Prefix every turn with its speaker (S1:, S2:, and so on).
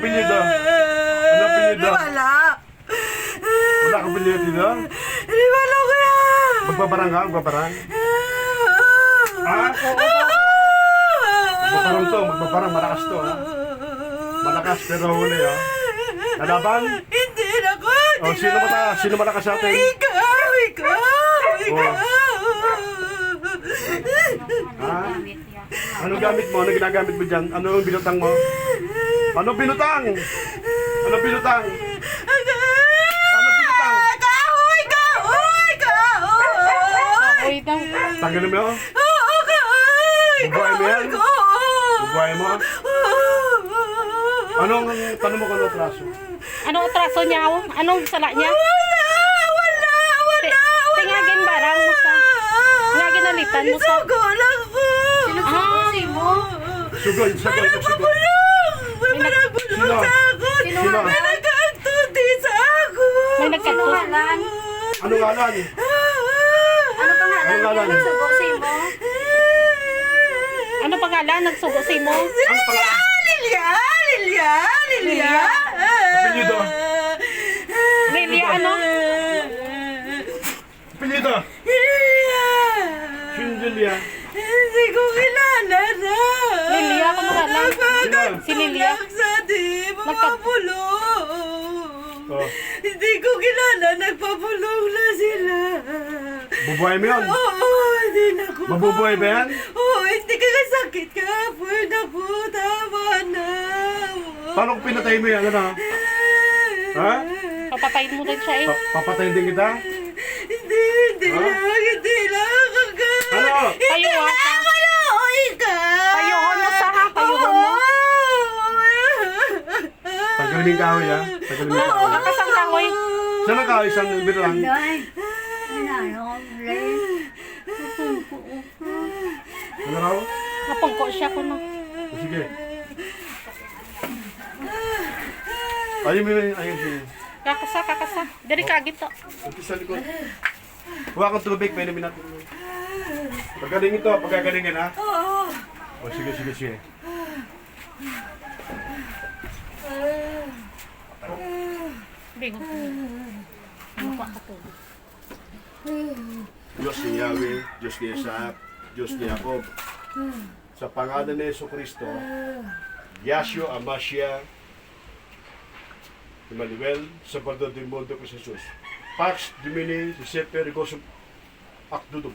S1: apelyido? Ano apelyido?
S2: Wala.
S1: Wala kang apelyido dito?
S2: Hindi wala ko na.
S1: Magbabarang ka? Magbabarang? Ah? Magbabarang to, magbabarang. Malakas to, ha? Malakas, pero huli, ha? Kalaban?
S2: Hindi na ko.
S1: Oh, sino malakas sa atin?
S2: Ikaw.
S1: Ha? Anong gamit mo? Anong ginagamit mo dyan? Ano yung binutang mo? Ano binutang? Ano binutang? Ano binutang?
S3: Uy, daw.
S1: Tanggalin mo yun? Bubuhay mo yan? Bubuhay mo? Anong tanong mo kung ano traso?
S3: Anong traso niya? Anong sala niya? Tingagin barang mo sa. Tingagin nalitan mo sa.
S1: Sugod, sugod, sugod. Sino? Sino?
S3: May nagkato.
S1: Anong ngalan? Anong ngalan?
S3: Ano pangalan? Nagsugo si mo?
S1: Anong pangalan?
S2: Lilia.
S1: Apelyido?
S3: Lilia, ano?
S1: Apelyido? Sino Julia?
S2: Hindi ko kilala na.
S3: Lilia, ano pangalan? Si Lilia.
S2: Magpapulong.
S1: Oh.
S2: Hindi ko kilala, nagpapulong na sila.
S1: Bubuhay mo yun?
S2: Oo, hindi na ko.
S1: Mabubuhay ba yan?
S2: Oo, hindi ka sakit ka. Pwede po, tama na.
S1: Paano kung pinatay mo yan? Ano? Ha?
S3: Papatayin mo rin siya eh.
S1: Papatayin din kita?
S2: Hindi
S1: Ha?
S2: lang.
S1: Ano?
S3: Payuhan ka. Payuhan mo sa ha. Payuhan mo.
S1: Tanggalin mo yung kahoy, ha? Tanggalin mo yung kahoy.
S3: Nakasang kahoy.
S1: Saan ang kahoy? Saan ang birang? Ano raw?
S3: Napungko siya ko no.
S1: Sige. Ayun mo yun. Ayun mo yun.
S3: Kakasa. Dari ka gito.
S1: Ito sa likod. Huwag kang tubig. Pwede natin. Paggaling ito. Pagkagalingin, ha? O, sige.
S3: Bingo. Mukha ka to.
S1: Diyos ni Yahweh, Diyos ni Isaac, Diyos ni Jacob. Sa pangalan ni Yesu Cristo, Yahshua Amashiach, Emmanuel, Salvador del Mundo ko Jesus. Pax Domini, Giuseppe Rigoso, Akdudum.